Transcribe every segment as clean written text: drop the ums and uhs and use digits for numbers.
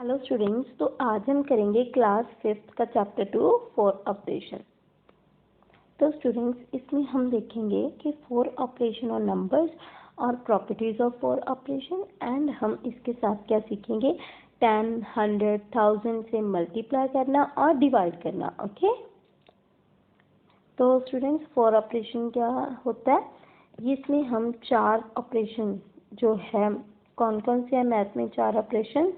Hello students, तो आज हम करेंगे क्लास 5th का चैप्टर 2 फोर ऑपरेशन। तो स्टूडेंट्स, इसमें हम देखेंगे कि फोर ऑपरेशन और नंबर्स और properties of four operation, and हम इसके साथ क्या सीखेंगे 10, 100, 1000 से मल्टीप्लाई करना और डिवाइड करना। ओके, तो स्टूडेंट्स फोर ऑपरेशन क्या होता है, इसमें हम चार ऑपरेशन जो है, कौन कौन से हैं मैथ में चार operation,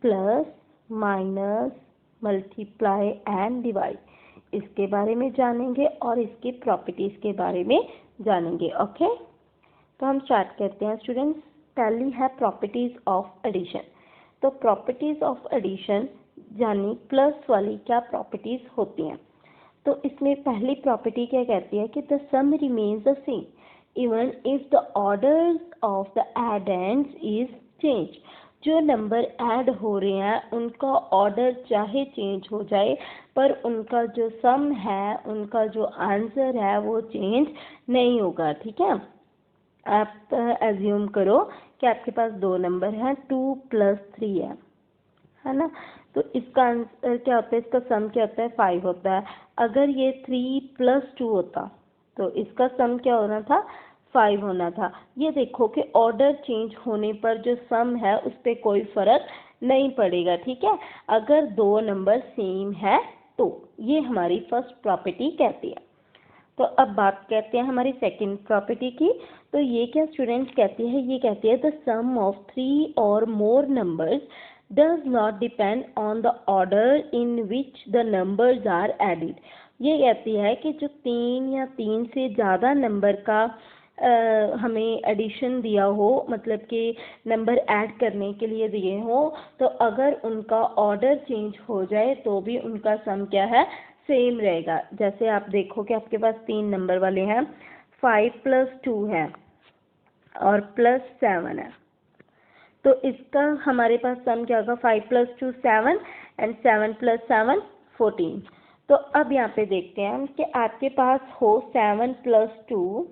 plus, minus, multiply and divide, इसके बारे में जानेंगे और इसके प्रॉपर्टीज के बारे में जानेंगे। ओके, तो हम स्टार्ट करते हैं स्टूडेंट्स। पहली है प्रॉपर्टीज ऑफ एडिशन। तो प्रॉपर्टीज ऑफ एडिशन यानी प्लस वाली क्या प्रॉपर्टीज होती हैं। तो इसमें पहली प्रॉपर्टी क्या कहती है कि the sum remains the same even if the order of the addends is change. जो नंबर ऐड हो रहे हैं उनका ऑर्डर चाहे चेंज हो जाए, पर उनका जो सम है, उनका जो आंसर है वो चेंज नहीं होगा। ठीक है, आप एज्यूम करो कि आपके पास दो नंबर हैं, 2 + 3 है ना। तो इसका आंसर क्या होता है, इसका सम क्या होता है 5 होता है। अगर ये 3 + 2 होता तो इसका सम क्या होना था 5 होना था। ये देखो कि ऑर्डर चेंज होने पर जो सम है उस पर कोई फर्क नहीं पड़ेगा। ठीक है, अगर दो नंबर सेम है तो ये हमारी फर्स्ट प्रॉपर्टी कहती है। तो अब बात करते हैं हमारी सेकंड प्रॉपर्टी की। तो ये क्या स्टूडेंट्स कहती है, ये कहती है द सम ऑफ 3 और मोर numbers does not depend on the order in which the numbers are added। ये कहती है कि जो 3 या 3 से ज़्यादा नंबर का हमें एडिशन दिया हो, मतलब कि नंबर ऐड करने के लिए दिए हो, तो अगर उनका ऑर्डर चेंज हो जाए तो भी उनका सम क्या है सेम रहेगा। जैसे आप देखो कि आपके पास 3 नंबर वाले हैं, 5 + 2 है और +7 है। तो इसका हमारे पास सम क्या होगा 5 + 2 7 एंड 7 + 7 14। तो अब यहाँ पे देखते हैं कि आपके पास हो 7 + 2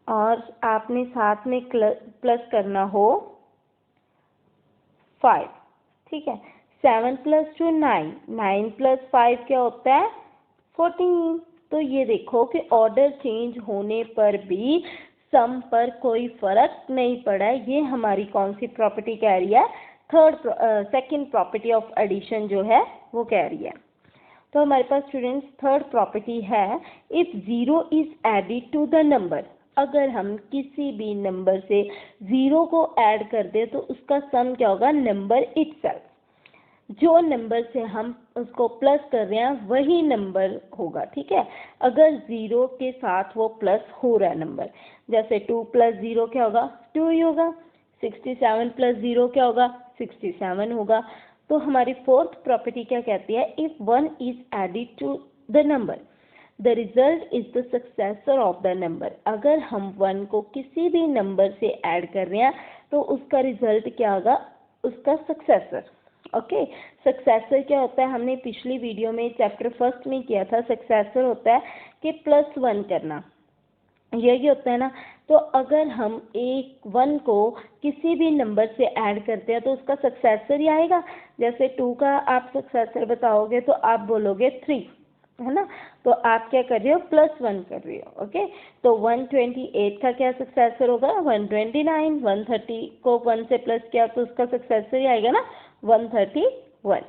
और आपने साथ में प्लस करना हो 5। ठीक है, 7 + 2 9, 9 + 5 क्या होता है 14। तो ये देखो कि ऑर्डर चेंज होने पर भी सम पर कोई फर्क नहीं पड़ा। ये हमारी कौन सी प्रॉपर्टी कह रही है, सेकंड प्रॉपर्टी ऑफ एडिशन जो है वो कह रही है। तो हमारे पास स्टूडेंट्स थर्ड प्रॉपर्टी है, if 0 is added to the number. अगर हम किसी भी नंबर से 0 को ऐड कर दे तो उसका सम क्या होगा नंबर इटसेल्फ। जो नंबर से हम उसको प्लस कर रहे हैं वही नंबर होगा। ठीक है, अगर 0 के साथ वो प्लस हो रहा है नंबर, जैसे 2 + 0 क्या होगा 2 ही होगा, 67 + 0 क्या होगा 67 होगा। तो हमारी फोर्थ प्रॉपर्टी क्या कहती है, if 1 is added to the number the result is the successor of the number. अगर हम 1 को किसी भी नंबर से ऐड कर रहे हैं तो उसका रिजल्ट क्या होगा, उसका सक्सेसर। ओके, सक्सेसर क्या होता है, हमने पिछली वीडियो में चैप्टर 1 में किया था। सक्सेसर होता है कि +1 करना, यही होता है ना। तो अगर हम 1 को किसी भी नंबर से ऐड करते हैं तो उसका सक्सेसर ही आएगा। जैसे 2 का आप सक्सेसर बताओगे तो आप बोलोगे 3, है ना। तो आप क्या कर रहे हो +1 कर रहे हो। ओके, तो 128 का क्या सक्सेसर होगा 129, 130 को 1 से प्लस किया तो उसका सक्सेसर ही आएगा ना 131।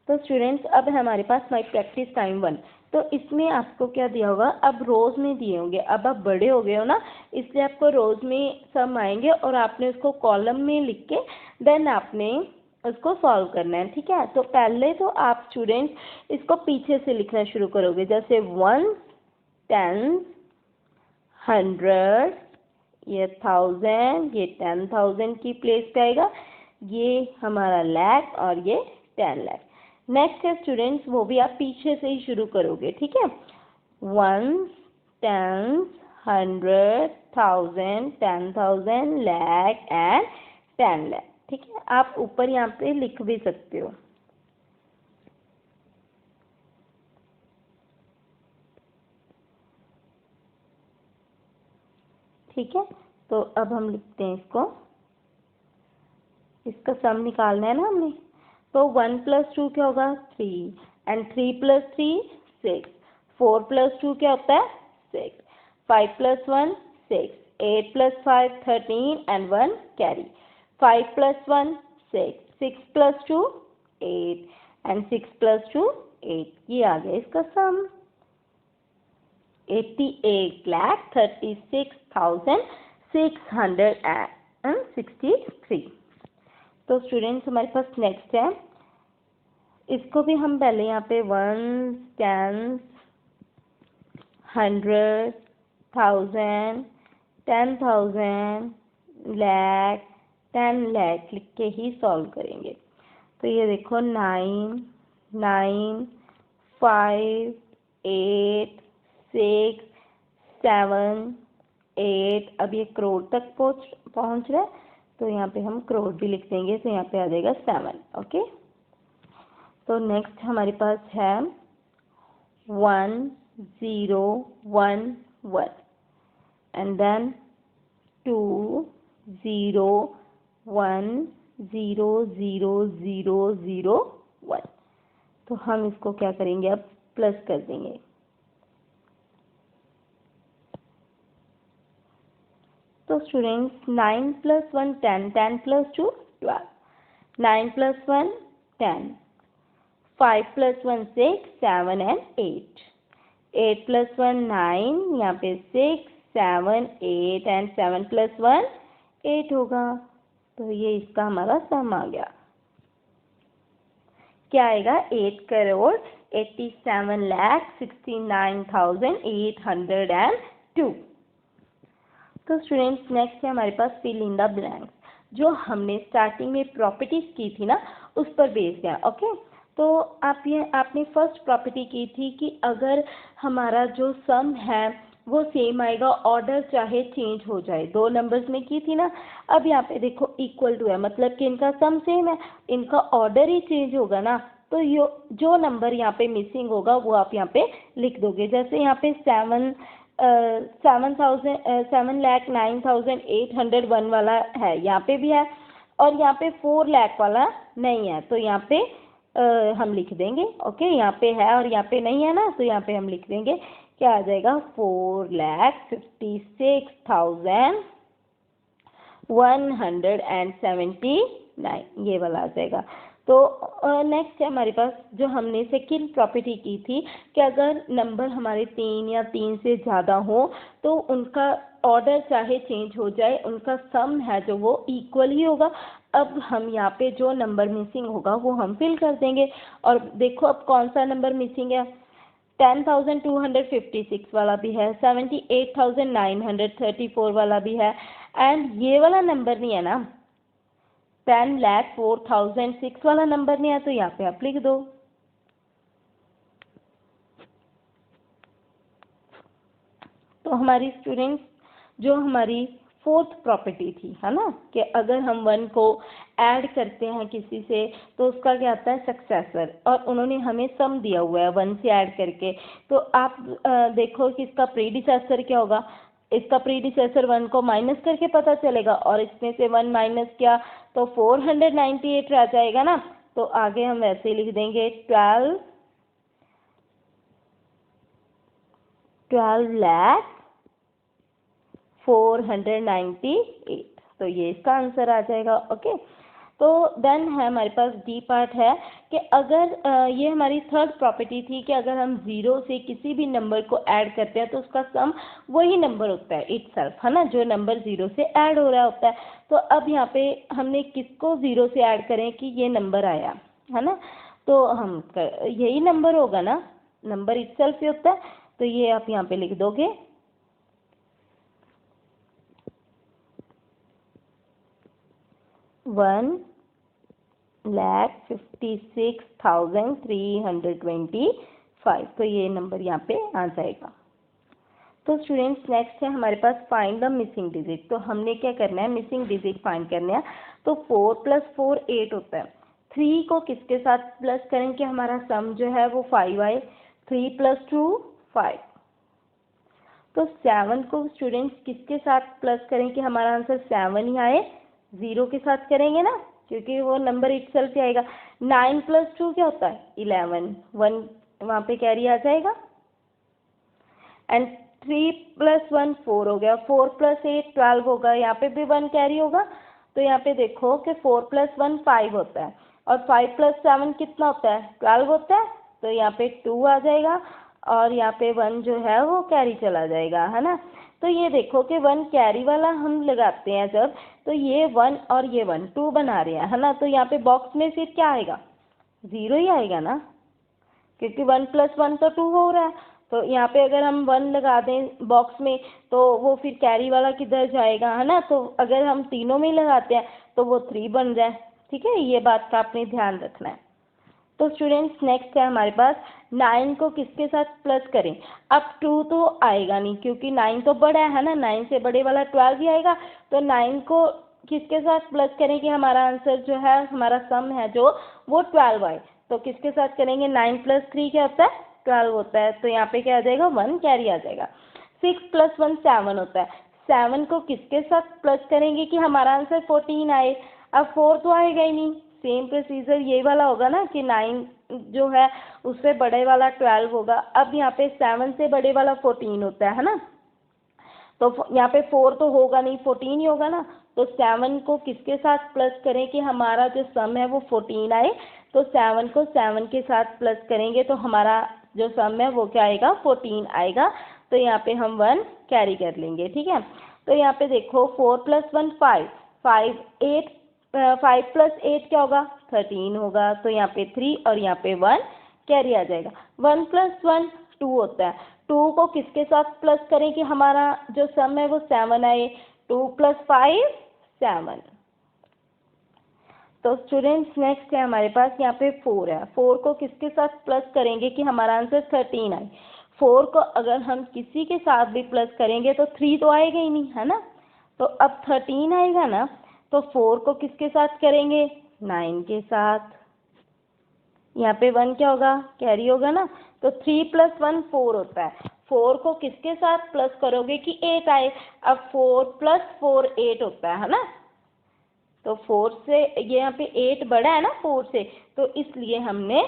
तो स्टूडेंट्स अब हमारे पास माई प्रैक्टिस टाइम 1। तो इसमें आपको क्या दिया होगा, अब रोज में दिए होंगे। अब आप बड़े हो गए हो ना, इसलिए आपको रोज में सम आएंगे और आपने उसको कॉलम में लिख के देन आपने उसको सॉल्व करना है। ठीक है, तो पहले तो आप स्टूडेंट्स इसको पीछे से लिखना शुरू करोगे, जैसे 1, 10, 100, ये 1000, ये 10,000 की प्लेस पे आएगा, ये हमारा लाख और ये 10 लाख। नेक्स्ट है स्टूडेंट्स, वो भी आप पीछे से ही शुरू करोगे। ठीक है, 1, 10, 100, 1000, 10,000, लाख एंड 10 लाख। ठीक है, आप ऊपर यहाँ पे लिख भी सकते हो। ठीक है, तो अब हम लिखते हैं इसको, इसका सम निकालना है ना हमने। तो 1 + 2 क्या होगा 3, एंड 3 + 3 6, 4 + 2 क्या होता है 6, 5 + 1 6, 8 + 5 13 एंड 1 कैरी, 5 + 1 6, 6 + 2 8 एंड 6 + 2 8। ये आ गया इसका सम 88,36,663। तो स्टूडेंट्स हमारे पास नेक्स्ट है, इसको भी हम पहले यहाँ पे 1, 10, 100, 1000, 10,000, lakh, 10 lakh लिख के ही सॉल्व करेंगे। तो ये देखो 9, 9, 5, 8, 6, 7, 8। अब ये करोड़ तक पहुँच रहा है, तो यहाँ पे हम करोड़ भी लिख देंगे, तो यहाँ पे आ जाएगा 7। ओके, तो नेक्स्ट हमारे पास है 1 0 1 1 एंड देन 2 0 1 0 0 0 0 1। तो हम इसको क्या करेंगे, अब प्लस कर देंगे। तो स्टूडेंट्स 9 + 1 10, 10 + 2 12, 9 + 1 10, 5 + 1 6, 7 and 8, 8 + 1 9, यहाँ पे 6, 7, 8 एंड 7 + 1 8 होगा। तो ये इसका हमारा सम आ गया, क्या आएगा 8,87,69,802। तो स्टूडेंट्स नेक्स्ट है हमारे पास फिल इन द ब्लैंक्स, जो हमने स्टार्टिंग में प्रॉपर्टीज की थी ना उस पर बेस्ड है। ओके, तो आपने फर्स्ट प्रॉपर्टी की थी कि अगर हमारा जो सम है वो सेम आएगा, ऑर्डर चाहे चेंज हो जाए, दो नंबर्स में की थी ना। अब यहाँ पे देखो इक्वल टू है, मतलब कि इनका सम सेम है, इनका ऑर्डर ही चेंज होगा ना। तो जो नंबर यहाँ पे मिसिंग होगा वो आप यहाँ पे लिख दोगे। जैसे यहाँ पे 7,09,801 वाला है, यहाँ पे भी है, और यहाँ पे 4 लाख वाला नहीं है, तो यहाँ पे हम लिख देंगे। ओके, यहाँ पे है और यहाँ पे नहीं है ना, तो यहाँ पे हम लिख देंगे, क्या आ जाएगा 4,56,179, ये वाला आ जाएगा। तो नेक्स्ट है हमारे पास जो हमने सेकंड प्रॉपर्टी की थी कि अगर नंबर हमारे 3 या 3 से ज़्यादा हो तो उनका ऑर्डर चाहे चेंज हो जाए, उनका सम है जो वो इक्वल ही होगा। अब हम यहाँ पे जो नंबर मिसिंग होगा वो हम फिल कर देंगे। और देखो अब कौन सा नंबर मिसिंग है, 10,256 वाला भी है, 78,934 वाला भी है, एंड ये वाला नंबर नहीं है ना, 10,04,006 वाला नंबर नहीं है, तो यहाँ पे आप लिख दो। तो हमारी स्टूडेंट्स जो हमारी फोर्थ प्रॉपर्टी थी है ना, कि अगर हम 1 को ऐड करते हैं किसी से तो उसका क्या आता है सक्सेसर, और उन्होंने हमें सम दिया हुआ है 1 से ऐड करके। तो आप देखो कि इसका प्रीडिसेसर क्या होगा, इसका प्रीडिसेसर 1 को माइनस करके पता चलेगा, और इसमें से 1 माइनस किया तो 498 रह जाएगा ना। तो आगे हम वैसे ही लिख देंगे 12,498। तो ये इसका आंसर आ जाएगा। ओके, तो देन है हमारे पास डी पार्ट है कि अगर ये हमारी थर्ड प्रॉपर्टी थी कि अगर हम 0 से किसी भी नंबर को ऐड करते हैं तो उसका सम वही नंबर होता है इटसेल्फ, है ना, जो नंबर 0 से ऐड हो रहा होता है। तो अब यहाँ पे हमने किसको 0 से ऐड करें कि ये नंबर आया है ना, तो हम यही नंबर होगा ना, नंबर इटसेल्फ ही होता है। तो ये आप यहाँ पे लिख दोगे 1,56,325। तो ये नंबर यहाँ पे आ जाएगा। तो स्टूडेंट्स नेक्स्ट है हमारे पास फाइंड द मिसिंग डिजिट। तो हमने क्या करना है, मिसिंग डिजिट फाइंड करना है। तो 4 + 4 8 होता है, 3 को किसके साथ प्लस करें कि हमारा सम जो है वो 5 आए, 3 + 2 5। तो 7 को स्टूडेंट्स किसके साथ प्लस करें कि हमारा आंसर 7 ही आए? 0 के साथ करेंगे ना, क्योंकि वो नंबर इटसेल्फ ही आएगा। 9 + 2 क्या होता है? 11, 1 वहाँ पे कैरी आ जाएगा। एंड 3 + 1 4 हो गया, 4 + 8 12 होगा, यहाँ पे भी 1 कैरी होगा। तो यहाँ पे देखो कि 4 + 1 5 होता है, और 5 + 7 कितना होता है? 12 होता है। तो यहाँ पे 2 आ जाएगा, और यहाँ पे 1 जो है वो कैरी चला जाएगा, है ना। तो ये देखो कि 1 कैरी वाला हम लगाते हैं जब, तो ये 1 और ये 1 2 बना रहे हैं, है ना। तो यहाँ पे बॉक्स में फिर क्या आएगा? 0 ही आएगा ना, क्योंकि 1 + 1 तो 2 हो रहा है। तो यहाँ पे अगर हम 1 लगा दें बॉक्स में, तो वो फिर कैरी वाला किधर जाएगा, है ना। तो अगर हम तीनों में ही लगाते हैं तो वो 3 बन जाए, ठीक है। ये बात का आपने ध्यान रखना है। तो स्टूडेंट्स नेक्स्ट है हमारे पास 9 को किसके साथ प्लस करें? अब 2 तो आएगा नहीं, क्योंकि 9 तो बड़ा है ना, 9 से बड़े वाला 12 ही आएगा। तो 9 को किसके साथ प्लस करें कि हमारा आंसर जो है, हमारा सम है जो, वो 12 आए? तो किसके साथ करेंगे? 9 + 3 क्या होता है? 12 होता है। तो यहाँ पे क्या आ जाएगा? 1 कैरी आ जाएगा। 6 + 1 7 होता है। 7 को किसके साथ प्लस करेंगे कि हमारा आंसर 14 आए? अब 4 तो आएगा ही नहीं। सेम प्रोसीजर ये वाला होगा ना कि 9 जो है उससे बड़े वाला 12 होगा। अब यहाँ पे 7 से बड़े वाला 14 होता है ना। तो यहाँ पे 4 तो होगा नहीं, 14 ही होगा ना। तो 7 को किसके साथ प्लस करें कि हमारा जो सम है वो 14 आए? तो 7 को 7 के साथ प्लस करेंगे तो हमारा जो सम है वो क्या आएगा? 14 आएगा। तो यहाँ पे हम 1 कैरी कर लेंगे, ठीक है। तो यहाँ पे देखो 4 + 1 5, 5 8, 5 + 8 क्या होगा? 13 होगा। तो यहाँ पे 3 और यहाँ पे 1 कैरी आ जाएगा। 1 + 1 2 होता है। 2 को किसके साथ प्लस करें कि हमारा जो सम है वो 7 आए? 2 + 5 7। तो स्टूडेंट्स नेक्स्ट है हमारे पास यहाँ पे 4 है। 4 को किसके साथ प्लस करेंगे कि हमारा आंसर 13 आए? 4 को अगर हम किसी के साथ भी प्लस करेंगे तो 3 तो आएगा ही नहीं, है ना। तो अब 13 आएगा ना, तो 4 को किसके साथ करेंगे? 9 के साथ। यहाँ पे 1 क्या होगा? कैरी होगा ना। तो 3 + 1 4 होता है। 4 को किसके साथ प्लस करोगे कि 8 आए? अब 4 + 4 8 होता है ना। तो 4 से ये यहाँ पे 8 बड़ा है ना 4 से, तो इसलिए हमने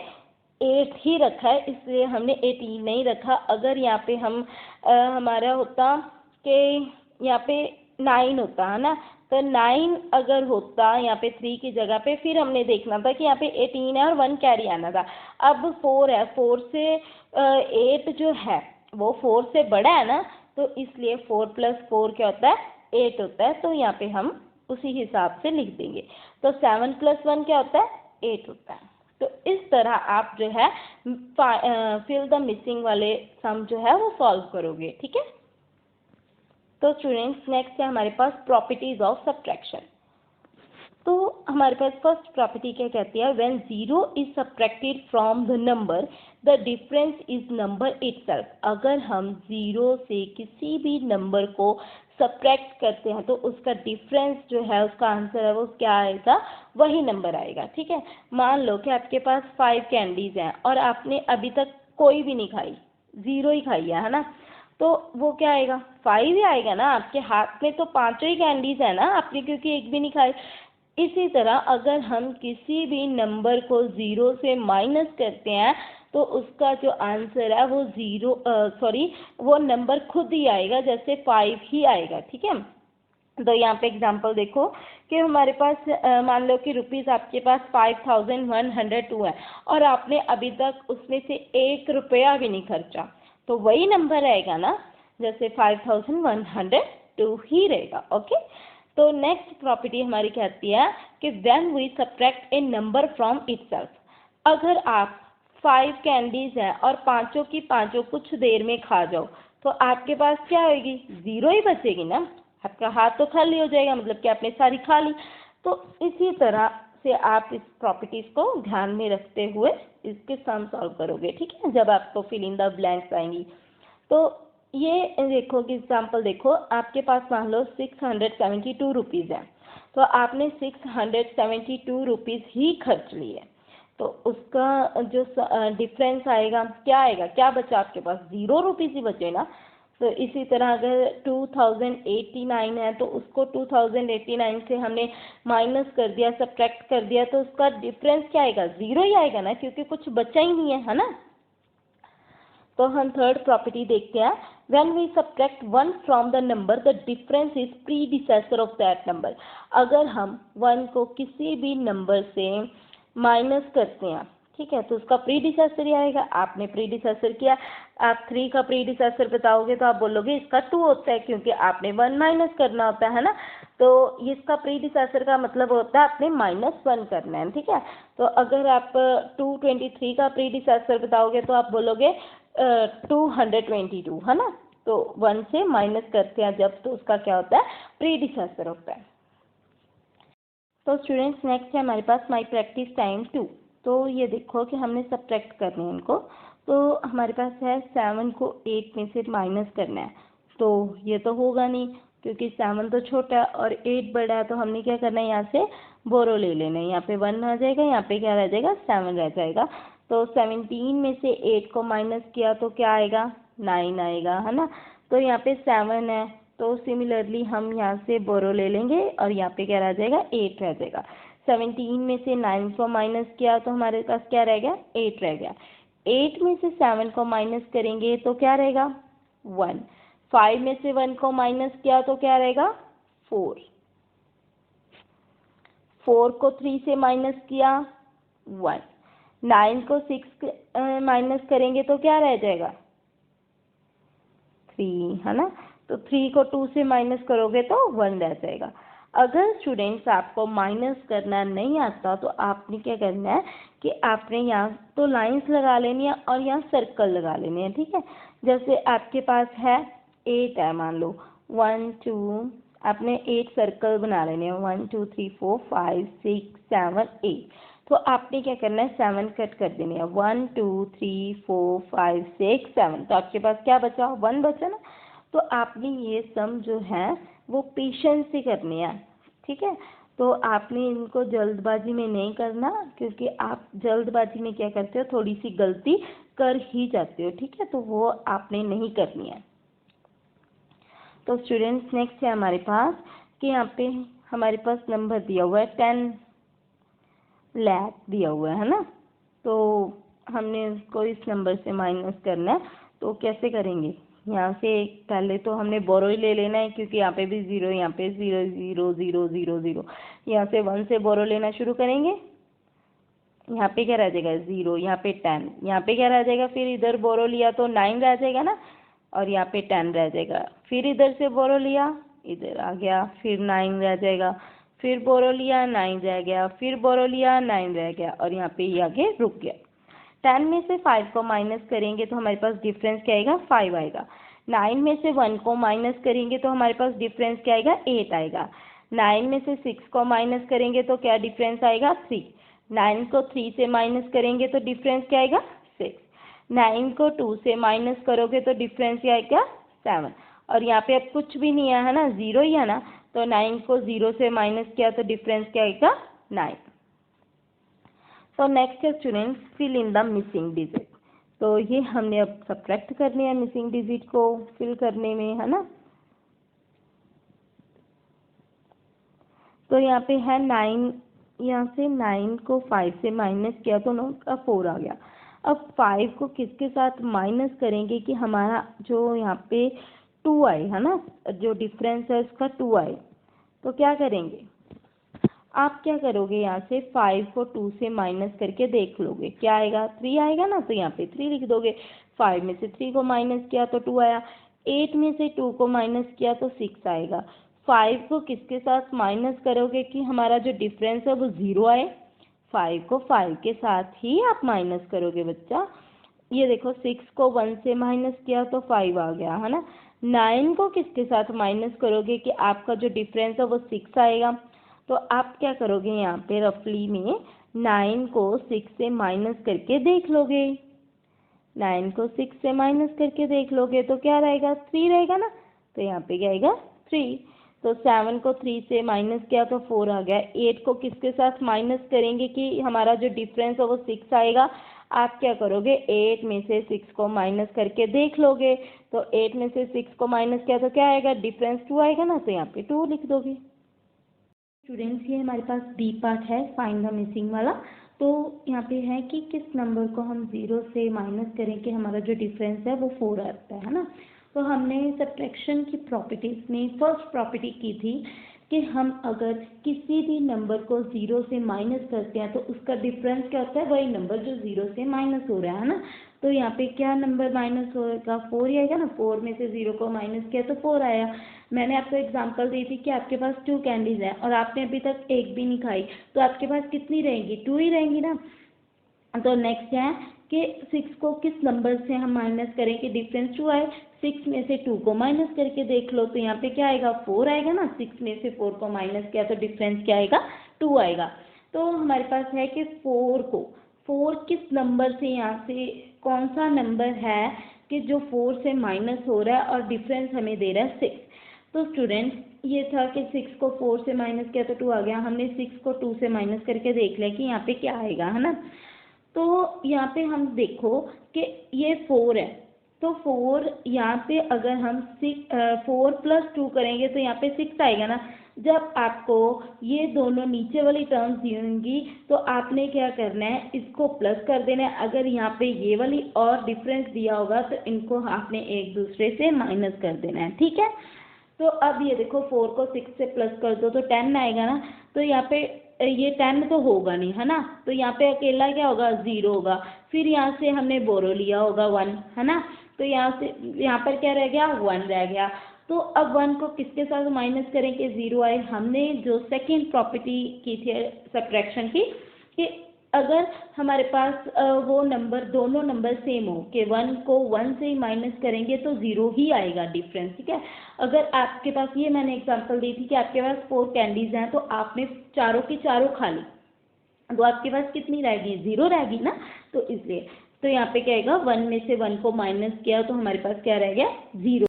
8 ही रखा है, इसलिए हमने 18 नहीं रखा। अगर यहाँ पे हम हमारा होता कि यहाँ पे 9 होता है ना, तो 9 अगर होता यहाँ पे 3 की जगह पे, फिर हमने देखना था कि यहाँ पे 18 है और 1 कैरी आना था। अब 4 है, 4 से 8 जो है वो 4 से बड़ा है ना, तो इसलिए 4 + 4 क्या होता है? 8 होता है। तो यहाँ पे हम उसी हिसाब से लिख देंगे। तो 7 + 1 क्या होता है? 8 होता है। तो इस तरह आप जो है फिल द मिसिंग वाले सम जो है वो सॉल्व करोगे, ठीक है। तो स्टूडेंट्स नेक्स्ट है हमारे पास प्रॉपर्टीज ऑफ सब्ट्रैक्शन। तो हमारे पास फर्स्ट प्रॉपर्टी क्या कहती है? When 0 is subtracted from the number the difference is number itself. अगर हम 0 से किसी भी नंबर को सब्ट्रैक्ट करते हैं तो उसका डिफरेंस जो है, उसका आंसर है वो क्या आएगा? वही नंबर आएगा, ठीक है। मान लो कि आपके पास 5 कैंडीज हैं और आपने अभी तक कोई भी नहीं खाई, 0 ही खाई है ना। तो वो क्या आएगा? 5 ही आएगा ना। आपके हाथ में तो 5 ही कैंडीज है ना, आपने क्योंकि एक भी नहीं खाई। इसी तरह अगर हम किसी भी नंबर को 0 से माइनस करते हैं तो उसका जो आंसर है वो वो नंबर खुद ही आएगा, जैसे 5 ही आएगा, ठीक है। तो यहाँ पे एग्जांपल देखो कि हमारे पास मान लो कि रुपीज़ आपके पास 5102 है और आपने अभी तक उसमें से 1 रुपया भी नहीं खर्चा, तो वही नंबर आएगा ना, जैसे 5102 ही रहेगा, ओके। तो नेक्स्ट प्रॉपर्टी हमारी कहती है कि when we subtract a number from itself. अगर आप 5 कैंडीज हैं और पांचों की पांचों कुछ देर में खा जाओ, तो आपके पास क्या होगी? 0 ही बचेगी ना। आपका हाथ तो खाली हो जाएगा, मतलब कि आपने सारी खा ली। तो इसी तरह से आप इस प्रॉपर्टीज को ध्यान में रखते हुए इसके सम सॉल्व करोगे, ठीक है, जब आपको फिल इन द ब्लैंक्स आएंगी। तो ये देखो कि एग्जाम्पल देखो, आपके पास मान लो 672 रुपीज़ है, तो आपने 672 रुपीज़ ही खर्च लिए, तो उसका जो डिफरेंस आएगा क्या आएगा? क्या बचा आपके पास? 0 रुपीज़ ही बचे ना। तो इसी तरह अगर 2089 है तो उसको 2089 से हमने माइनस कर दिया, सब्ट्रैक्ट कर दिया, तो उसका डिफरेंस क्या आएगा? ज़ीरो ही आएगा ना, क्योंकि कुछ बचा ही नहीं है ना। तो हम थर्ड प्रॉपर्टी देखते हैं। When we subtract 1 from the number, the difference is predecessor of that number. अगर हम 1 को किसी भी नंबर से माइनस करते हैं, ठीक है, तो उसका प्रीडिसेसर ही आएगा। आपने प्रीडिसेसर किया, आप 3 का प्रीडिसेसर बताओगे तो आप बोलोगे इसका 2 होता है, क्योंकि आपने 1 माइनस करना होता है ना। तो इसका प्रीडिसेसर का मतलब होता है आपने -1 करना है, ठीक है। तो अगर आप 223 का प्रीडिसेसर बताओगे तो आप बोलोगे 222, है ना। तो 1 से माइनस करते हैं जब, तो उसका क्या होता है? प्रीडिसेसर होता है। तो स्टूडेंट्स नेक्स्ट है हमारे पास माई प्रैक्टिस टाइम 2। तो ये देखो कि हमने सब्ट्रैक्ट करने हैं इनको। तो हमारे पास है 7 को 8 में से माइनस करना है। तो ये तो होगा नहीं, क्योंकि 7 तो छोटा है और 8 बड़ा है। तो हमने क्या करना है, यहाँ से बोरो ले लेना है। यहाँ पे 1 आ जाएगा, यहाँ पे क्या रह जाएगा? 7 रह जाएगा। तो 17 में से 8 को माइनस किया तो क्या आएगा? 9 आएगा, है ना। तो यहाँ पे 7 है, तो सिमिलरली हम यहाँ से बोरो ले लेंगे और यहाँ पे क्या रह जाएगा? 8 रह जाएगा। 17 में से 9 को माइनस किया तो हमारे पास क्या रह गया? 8 रह गया। 8 में से 7 को माइनस करेंगे तो क्या रहेगा? 1। 5 में से 1 को माइनस किया तो क्या रहेगा? 4। 4 को 3 से माइनस किया 1। 9 को 6 माइनस करेंगे तो क्या रह जाएगा? 3, है ना। तो 3 को 2 से माइनस करोगे तो 1 रह जाएगा। अगर स्टूडेंट्स आपको माइनस करना नहीं आता तो आपने क्या करना है कि आपने यहाँ तो लाइंस लगा लेनी है और यहाँ सर्कल लगा लेनी है, ठीक है। जैसे आपके पास है 8 है, मान लो 1 2, आपने 8 सर्कल बना लेने हैं, 1 2 3 4 5 6 7 8। तो आपने क्या करना है, 7 कट कर देने हैं, 1 2 3 4 5 6 7। तो आपके पास क्या बचा? 1 बचा ना। तो आपने ये सम जो है वो पेशेंस से करने हैं, ठीक है। तो आपने इनको जल्दबाजी में नहीं करना, क्योंकि आप जल्दबाजी में क्या करते हो, थोड़ी सी गलती कर ही जाते हो, ठीक है। तो वो आपने नहीं करनी है। तो स्टूडेंट्स नेक्स्ट है हमारे पास कि यहाँ पे हमारे पास नंबर दिया हुआ है 10 लाख दिया हुआ है ना। तो हमने उसको इस नंबर से माइनस करना है। तो कैसे करेंगे? यहाँ से पहले तो हमने बोरो ही ले लेना है, क्योंकि यहाँ पे भी 0, यहाँ पे 0 0 0 0 0। यहाँ से 1 से बोरो लेना शुरू करेंगे। यहाँ पे क्या रह जाएगा? 0। यहाँ पे 10। यहाँ पे क्या रह जाएगा? फिर इधर बोरो लिया तो 9 रह जाएगा ना, और यहाँ पे 10 रह जाएगा। फिर इधर से बोरो लिया, इधर आ गया, फिर 9 रह जाएगा। फिर बोरो लिया, 9 रह गया। फिर बोरो लिया, 9 रह गया, और यहाँ पे ये आगे रुक गया। 10 में से 5 को माइनस करेंगे तो हमारे पास डिफरेंस क्या आएगा? 5 आएगा। 9 में से 1 को माइनस करेंगे तो हमारे पास डिफरेंस क्या आएगा? 8 आएगा। 9 में से 6 को माइनस करेंगे तो क्या डिफरेंस आएगा? 3। 9 को 3 से माइनस करेंगे तो डिफरेंस क्या आएगा? 6। 9 को 2 से माइनस करोगे तो डिफरेंस क्या आएगा? 7। और यहाँ पे अब कुछ भी नहीं है ना, 0 ही है ना। तो 9 को 0 से माइनस किया तो डिफरेंस क्या आएगा? 9। तो नेक्स्ट है students fill in the missing digit. तो ये हमने अब सब्ट्रैक्ट करनी है मिसिंग डिजिट को फिल करने में, है ना। तो यहाँ पे है 9, यहाँ से 9 को 5 से माइनस किया तो 9 का 4 आ गया। अब 5 को किसके साथ माइनस करेंगे कि हमारा जो यहाँ पे 2 आए, है ना, जो डिफरेंस है उसका 2 आए। तो क्या करेंगे आप? क्या करोगे, यहाँ से 5 को 2 से माइनस करके देख लोगे क्या आएगा? 3 आएगा ना। तो यहाँ पे 3 लिख दोगे। 5 में से 3 को माइनस किया तो 2 आया। 8 में से 2 को माइनस किया तो 6 आएगा। 5 को किसके साथ माइनस करोगे कि हमारा जो डिफरेंस है वो 0 आए? 5 को 5 के साथ ही आप माइनस करोगे बच्चा। ये देखो 6 को 1 से माइनस किया तो 5 आ गया, है ना। 9 को किसके साथ माइनस करोगे कि आपका जो डिफरेंस है वो 6 आएगा? तो आप क्या करोगे, यहाँ पे रफली में 9 को 6 से माइनस करके देख लोगे। 9 को 6 से माइनस करके देख लोगे तो क्या रहेगा? 3 रहेगा ना। तो यहाँ पे क्या आएगा? 3। तो 7 को 3 से माइनस किया तो 4 आ गया। 8 को किसके साथ माइनस करेंगे कि हमारा जो डिफरेंस है वो 6 आएगा? आप क्या करोगे, 8 में से 6 को माइनस करके देख लोगे। तो 8 में से 6 को माइनस किया तो क्या आएगा, डिफरेंस 2 आएगा ना, तो यहाँ पे 2 लिख दोगे। स्टूडेंट्स ये हमारे पास बी पार्ट है फाइंड द मिसिंग वाला। तो यहाँ पे है कि किस नंबर को हम 0 से माइनस करें कि हमारा जो डिफरेंस है वो 4 आता है ना। तो हमने सब्ट्रैक्शन की प्रॉपर्टीज में फर्स्ट प्रॉपर्टी की थी कि हम अगर किसी भी नंबर को 0 से माइनस करते हैं तो उसका डिफरेंस क्या होता है, वही नंबर जो 0 से माइनस हो रहा है ना। तो यहाँ पे क्या नंबर माइनस होगा, 4 ही आएगा ना। 4 में से 0 को माइनस किया तो 4 आया। मैंने आपको एग्जांपल दी थी कि आपके पास 2 कैंडीज हैं और आपने अभी तक एक भी नहीं खाई, तो आपके पास कितनी रहेंगी, 2 ही रहेंगी ना। तो नेक्स्ट है कि 6 को किस नंबर से हम माइनस करें कि डिफरेंस 2 आए। 6 में से 2 को माइनस करके देख लो, तो यहाँ पे क्या आएगा, 4 आएगा ना। 6 में से 4 को माइनस किया तो डिफरेंस क्या आएगा, 2 आएगा। तो हमारे पास है कि 4 किस नंबर से, यहाँ से कौन सा नंबर है कि जो 4 से माइनस हो रहा है और डिफरेंस हमें दे रहा है 6। तो स्टूडेंट्स ये था कि 6 को 4 से माइनस किया तो 2 आ गया। हमने 6 को 2 से माइनस करके देख लिया कि यहाँ पे क्या आएगा, है ना। तो यहाँ पे हम देखो कि ये 4 है, तो 4 यहाँ पे अगर हम 4 + 2 करेंगे तो यहाँ पे 6 आएगा ना। जब आपको ये दोनों नीचे वाली टर्म्स दी होंगी तो आपने क्या करना है, इसको प्लस कर देना है। अगर यहाँ पे ये वाली और डिफरेंस दिया होगा तो इनको आपने एक दूसरे से माइनस कर देना है, ठीक है। तो अब ये देखो 4 को 6 से प्लस कर दो तो 10 आएगा ना। तो यहाँ पे ये 10 तो होगा नहीं, है ना। तो यहाँ पे अकेला क्या होगा, 0 होगा। फिर यहाँ से हमने बोरो लिया होगा 1, है ना। तो यहाँ पर क्या रह गया, 1 रह गया। तो अब 1 को किसके साथ माइनस करें कि 0 आए। हमने जो सेकेंड प्रॉपर्टी की थी सब्ट्रैक्शन की, कि अगर हमारे पास वो नंबर, दोनों नंबर सेम हो कि 1 को 1 से ही माइनस करेंगे तो 0 ही आएगा डिफरेंस, ठीक है। अगर आपके पास, ये मैंने एग्जांपल दी थी कि आपके पास 4 कैंडीज हैं तो आपने चारों की चारों खा ली, तो आपके पास कितनी रहेगी, 0 रहेगी ना। तो इसलिए तो यहाँ पे क्या आएगा, 1 में से 1 को माइनस किया तो हमारे पास क्या रह गया, 0।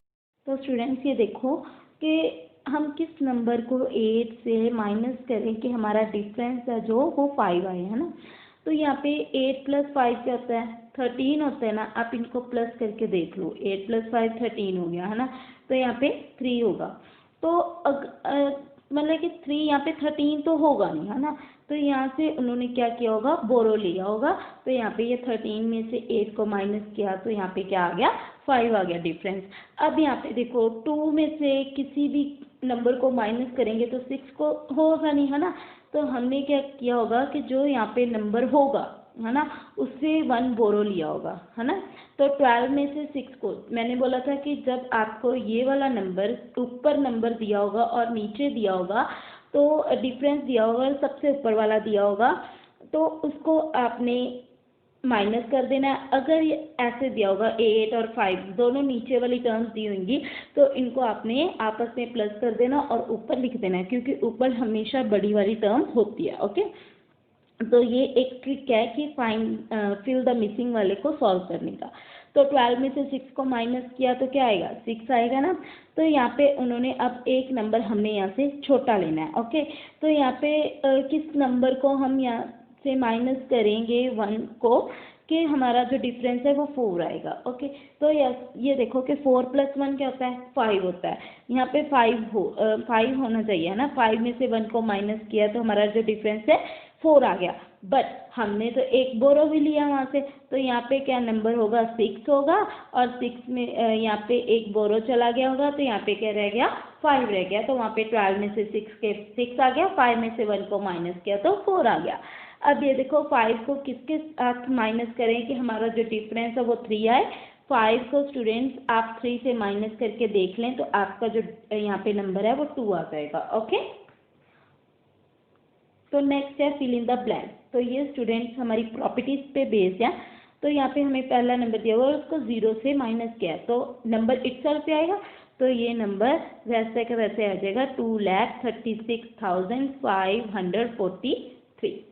तो स्टूडेंट्स ये देखो कि हम किस नंबर को 8 से माइनस करें कि हमारा डिफरेंस है जो वो 5 आए, है ना। तो यहाँ पे 8 + 5 क्या होता है, 13 होता है ना। आप इनको प्लस करके देख लो, 8 + 5 13 हो गया, है ना। तो यहाँ पे 3 होगा। तो मतलब कि 3 यहाँ पे 13 तो होगा नहीं, है ना। तो यहाँ से उन्होंने क्या किया होगा, बोरो लिया होगा। तो यहाँ पे ये 13 में से 8 को माइनस किया तो यहाँ पे क्या आ गया, 5 आ गया डिफरेंस। अब यहाँ पे देखो 2 में से किसी भी नंबर को माइनस करेंगे तो 6 को होगा नहीं, है ना। तो हमने क्या किया होगा कि जो यहाँ पे नंबर होगा, है ना, उससे 1 बोरो लिया होगा, है ना। तो 12 में से 6 को, मैंने बोला था कि जब आपको ये वाला नंबर, ऊपर नंबर दिया होगा और नीचे दिया होगा तो डिफरेंस दिया होगा, सबसे ऊपर वाला दिया होगा तो उसको आपने माइनस कर देना है। अगर ये ऐसे दिया होगा 8 और 5 दोनों नीचे वाली टर्म्स दी होंगी तो इनको आपने आपस में प्लस कर देना और ऊपर लिख देना है, क्योंकि ऊपर हमेशा बड़ी वाली टर्म होती है, ओके। तो ये एक ट्रिक है कि फिल द मिसिंग वाले को सॉल्व करने का। तो 12 में से 6 को माइनस किया तो क्या आएगा, 6 आएगा ना। तो यहाँ पे उन्होंने अब एक नंबर हमने यहाँ से छोटा लेना है, ओके। तो यहाँ पे किस नंबर को हम यहाँ से माइनस करेंगे 1 को कि हमारा जो डिफरेंस है वो 4 आएगा, ओके। तो ये देखो कि 4 + 1 क्या होता है, 5 होता है। यहाँ पे 5 होना चाहिए, है ना। 5 में से 1 को माइनस किया तो हमारा जो डिफरेंस है 4 आ गया। बट हमने तो एक बोरो भी लिया वहाँ से, तो यहाँ पे क्या नंबर होगा, 6 होगा। और 6 में यहाँ पे एक बोरो चला गया होगा तो यहाँ पे क्या रह गया, 5 रह गया। तो वहाँ पे 12 में से 6 आ गया, 5 में से 1 को माइनस किया तो 4 आ गया। अब ये देखो 5 को किसके साथ माइनस करें कि हमारा जो डिफरेंस है वो 3 आए। 5 को स्टूडेंट्स आप 3 से माइनस करके देख लें तो आपका जो यहाँ पे नंबर है वो 2 आ जाएगा, ओके। तो नेक्स्ट है फिल इन द ब्लैंक। तो ये स्टूडेंट्स हमारी प्रॉपर्टीज पे बेस्ड है। तो यहाँ पे हमें पहला नंबर दिया हुआ है, उसको 0 से माइनस किया है तो नंबर इटसेल्फ पे आएगा। तो ये नंबर वैसे का वैसे आ जाएगा, 2,36,543।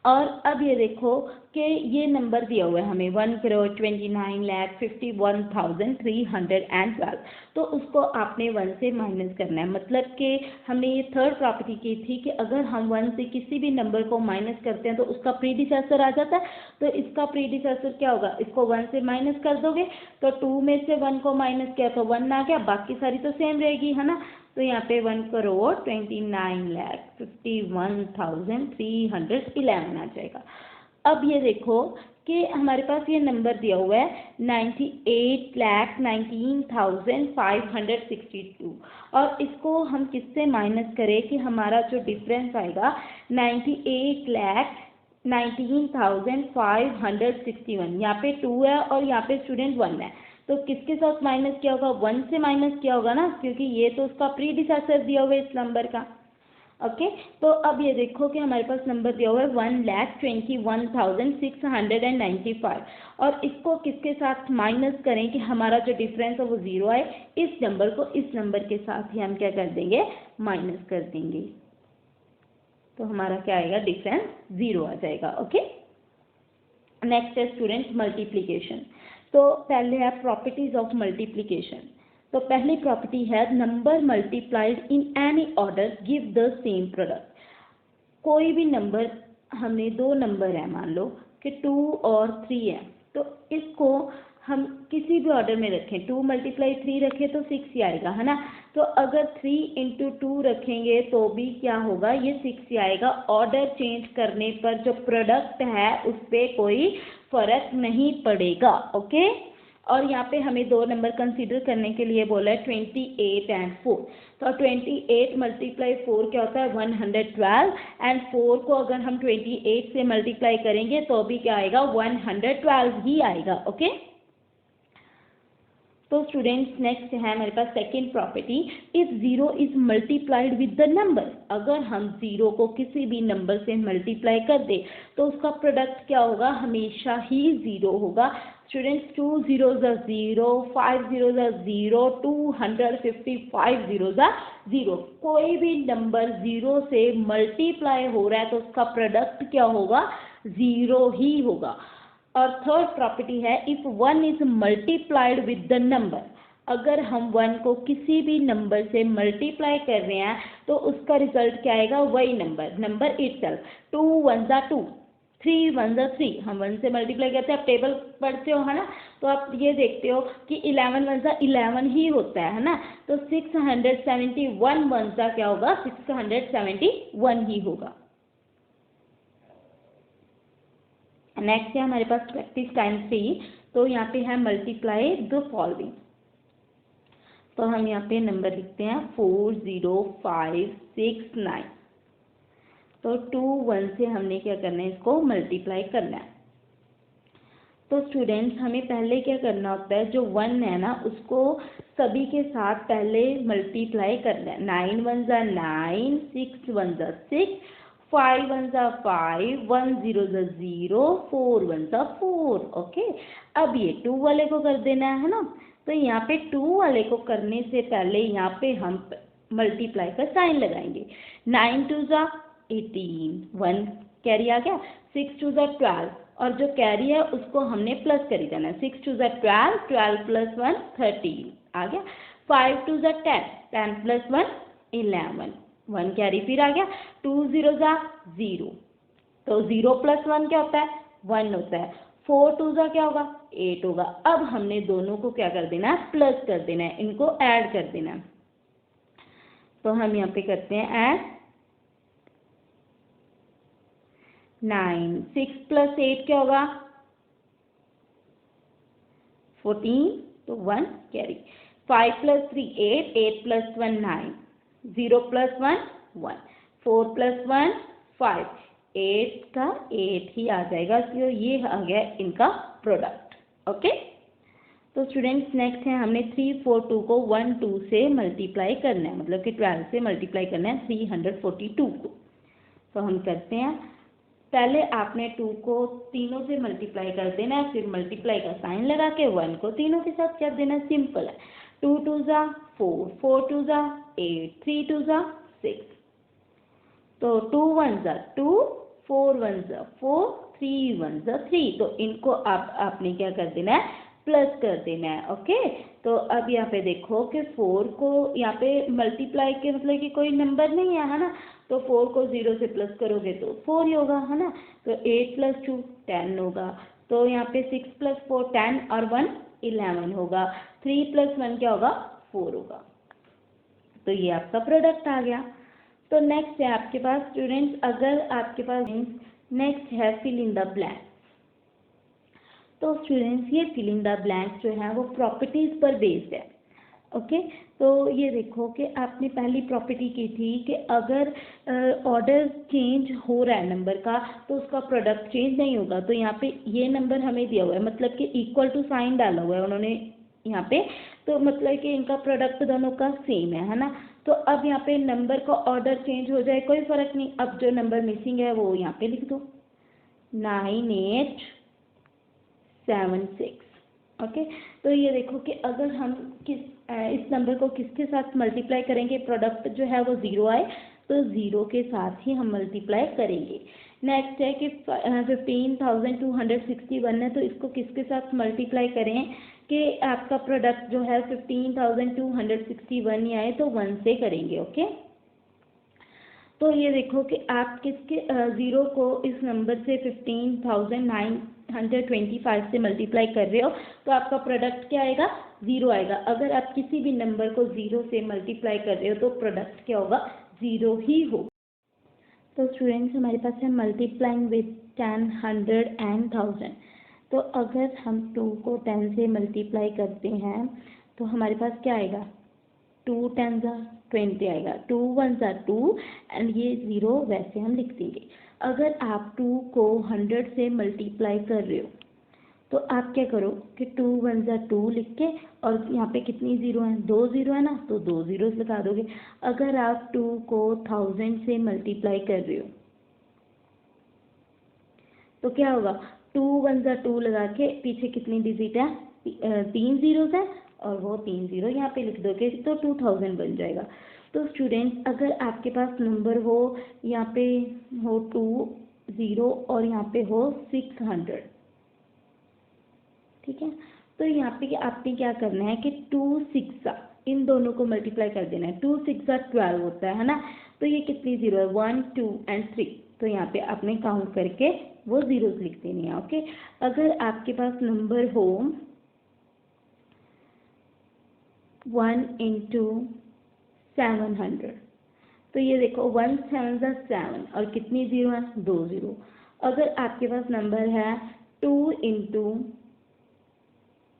और अब ये देखो कि ये नंबर दिया हुआ है हमें 1,29,51,312, तो उसको आपने 1 से माइनस करना है। मतलब कि हमने ये थर्ड प्रॉपर्टी की थी कि अगर हम 1 से किसी भी नंबर को माइनस करते हैं तो उसका प्रीडिसेसर आ जाता है। तो इसका प्रीडिसेसर क्या होगा, इसको 1 से माइनस कर दोगे तो 2 में से 1 को माइनस किया तो 1 आ गया, बाकी सारी तो सेम रहेगी, है ना। तो यहाँ पे 1,29,51,311 आ जाएगा। अब ये देखो कि हमारे पास ये नंबर दिया हुआ है 98,19,562, और इसको हम किससे माइनस करें कि हमारा जो डिफरेंस आएगा 98,19,561। यहाँ पे 2 है और यहाँ पे स्टूडेंट 1 है, तो किसके साथ माइनस किया होगा, 1 से माइनस किया होगा ना, क्योंकि ये तो उसका प्रीडिसेसर दिया हुआ है इस नंबर का। ओके, तो अब ये देखो कि हमारे पास नंबर दिया हुआ है 1,21,695, और इसको किसके साथ माइनस करें कि हमारा जो डिफरेंस है वो 0 आए। इस नंबर को इस नंबर के साथ ही हम क्या कर देंगे, माइनस कर देंगे, तो हमारा क्या आएगा, डिफरेंस 0 आ जाएगा। ओके, नेक्स्ट है स्टूडेंट मल्टीप्लीकेशन। तो पहले है प्रॉपर्टीज ऑफ मल्टीप्लीकेशन। तो पहली प्रॉपर्टी है number multiplied in any order give the same product. कोई भी नंबर, हमने 2 नंबर है, मान लो कि 2 और 3 है, तो इसको हम किसी भी ऑर्डर में रखें, 2 × 3 रखें तो 6 ही आएगा, है ना। तो अगर 3 × 2 रखेंगे तो भी क्या होगा, ये 6 ही आएगा। ऑर्डर चेंज करने पर जो प्रोडक्ट है उस पर कोई फर्क नहीं पड़ेगा। ओके, और यहाँ पे हमें 2 नंबर कंसीडर करने के लिए बोला है 28 एंड 4। तो 28 × 4 क्या होता है, 112, एंड 4 को अगर हम 28 से मल्टीप्लाई करेंगे तो भी क्या आएगा, 112 ही आएगा। ओके, तो स्टूडेंट्स नेक्स्ट है हमारे पास second property, if 0 is multiplied with the number. अगर हम 0 को किसी भी नंबर से मल्टीप्लाई कर दे तो उसका प्रोडक्ट क्या होगा, हमेशा ही 0 होगा। Students 2 zeros are 0, 5 zeros are 0, 255 zeros are 0। कोई भी नंबर 0 से मल्टीप्लाई हो रहा है तो उसका प्रोडक्ट क्या होगा, 0 ही होगा। और थर्ड प्रॉपर्टी है if 1 is multiplied with the number. अगर हम 1 को किसी भी नंबर से मल्टीप्लाई कर रहे हैं तो उसका रिजल्ट क्या आएगा, वही number itself. 2 1s are 2, 3 1s are 3। हम 1 से मल्टीप्लाई करते हैं, आप टेबल पढ़ते हो, है ना, तो आप ये देखते हो कि 11 1s are 11 ही होता है ना। तो 671 1s are क्या होगा, 671 ही होगा। नेक्स्ट है हमारे पास प्रैक्टिस टाइम 3। तो यहाँ पे है मल्टीप्लाई द फॉलोइंग। तो हम यहाँ पे नंबर लिखते हैं 40569। तो 2 1 से हमने क्या करना है, इसको मल्टीप्लाई करना है। तो स्टूडेंट्स हमें पहले क्या करना होता है, जो 1 है ना उसको सभी के साथ पहले मल्टीप्लाई करना है। 9 1s are 9, 6 1s are 6, 5 1s are 5, 1 0s are 0, 4 1s are 4। Okay, अब ये 2 वाले को कर देना है ना। तो यहाँ पे 2 वाले को करने से पहले यहाँ पे हम मल्टीप्लाई का साइन लगाएंगे। 9 2s are 18, 1 कैरी आ गया, 6 2s are 12, और जो कैरी है उसको हमने प्लस कर ही देना है। 6 2s are 12, 12 + 1 13 आ गया। 5 2s are 10, 10 + 1 11, 1 कैरी फिर आ गया। 2 zeros are 0, तो 0 + 1 क्या होता है, 1 होता है। 4 2s are क्या होगा, 8 होगा। अब हमने दोनों को क्या कर देना है, प्लस कर देना है, इनको ऐड कर देना है। तो हम यहाँ पे करते हैं ऐड। 9 6 + 8 क्या होगा, 14, तो 1 कैरी। 5 + 3 8, 8 + 1 9, 0 + 1 1, 4 + 1 5, 8 का 8 ही आ जाएगा, तो ये आ गया इनका प्रोडक्ट। ओके, तो स्टूडेंट्स नेक्स्ट है हमने 3 4 2 को 1 2 से मल्टीप्लाई करना है, मतलब कि 12 से मल्टीप्लाई करना है 342 को। तो हम करते हैं, पहले आपने 2 को तीनों से मल्टीप्लाई कर देना है, फिर मल्टीप्लाई का साइन लगा के 1 को तीनों के साथ कर देना, सिंपल है। 2 2s are 4, 4 2s are 8, 3 2s are 6। तो 2 1s are 2, 4 1 ज़ा 4, 3 1 ज़ा 3, तो इनको आपने क्या कर देना है, प्लस कर देना है। ओके, तो अब यहाँ पे देखो कि 4 को यहाँ पे मल्टीप्लाई के मतलब कि कोई नंबर नहीं है ना, तो 4 को 0 से प्लस करोगे तो 4 ही होगा, है ना। तो 8 + 2 10 होगा, तो यहाँ पे 6 + 4 10 और 1 11 होगा, 3 + 1 क्या होगा, 4 होगा। तो ये आपका प्रोडक्ट आ गया। तो नेक्स्ट है आपके पास स्टूडेंट्स, अगर आपके पास नेक्स्ट है फिल इन द ब्लैंक। तो स्टूडेंट्स ये फिल इन द ब्लैंक जो है वो प्रॉपर्टीज पर बेस्ड है। ओके, तो ये देखो कि आपने पहली प्रॉपर्टी की थी कि अगर ऑर्डर चेंज हो रहा है नंबर का तो उसका प्रोडक्ट चेंज नहीं होगा। तो यहाँ पे ये नंबर हमें दिया हुआ है, मतलब कि इक्वल टू साइन डाला हुआ है उन्होंने यहाँ पे, तो मतलब कि इनका प्रोडक्ट दोनों का सेम है ना। तो अब यहाँ पे नंबर का ऑर्डर चेंज हो जाए कोई फ़र्क नहीं, अब जो नंबर मिसिंग है वो यहाँ पे लिख दो 9876। ओके, तो ये देखो कि अगर हम इस नंबर को किसके साथ मल्टीप्लाई करेंगे, प्रोडक्ट जो है वो 0 आए तो 0 के साथ ही हम मल्टीप्लाई करेंगे। नेक्स्ट है कि 15,261 है, तो इसको किसके साथ मल्टीप्लाई करें कि आपका प्रोडक्ट जो है 15,261 ही आए, तो 1 से करेंगे। ओके, तो ये देखो कि आप किसके 0 को इस नंबर से 15,925 से मल्टीप्लाई कर रहे हो तो आपका प्रोडक्ट क्या आएगा, 0 आएगा। अगर आप किसी भी नंबर को 0 से मल्टीप्लाई कर रहे हो तो प्रोडक्ट क्या होगा, 0 ही होगा। तो स्टूडेंट्स हमारे पास है मल्टीप्लाइंग विथ 10, 100 एंड 1000। तो अगर हम 2 को 10 से मल्टीप्लाई करते हैं तो हमारे पास क्या आएगा, 2 10 ज़ा 20 आएगा, 2 1 ज़ा 2 एंड ये 0 वैसे हम लिख देंगे। अगर आप 2 को 100 से मल्टीप्लाई कर रहे हो तो आप क्या करो कि 2 1 ज़ा 2 लिख के, और यहाँ पे कितनी 0 है, 2 0 है ना, तो 2 ज़ीरोस लगा दोगे। अगर आप 2 को 1000 से मल्टीप्लाई कर रहे हो तो क्या होगा, 2 1 ज़ा 2 लगा के पीछे कितनी डिजिट है, 3 ज़ीरोस है, और वो 3 ज़ीरो यहाँ पे लिख दोगे तो 2000 बन जाएगा। तो स्टूडेंट्स अगर आपके पास नंबर हो, यहाँ पे हो 2 0 और यहाँ पे हो 600, ठीक है, तो यहाँ पे आपने क्या करना है कि 2 6 इन दोनों को मल्टीप्लाई कर देना है। 2 6 12 होता है ना, तो ये कितनी 0 है, 1 2 एंड 3, तो यहाँ पे आपने काउंट करके वो ज़ीरोस लिख देने हैं। ओके, अगर आपके पास नंबर हो 1 × 700, तो ये देखो 1 7 ज़ा 7 और कितनी 0 है, 2 0। अगर आपके पास नंबर है 2 ×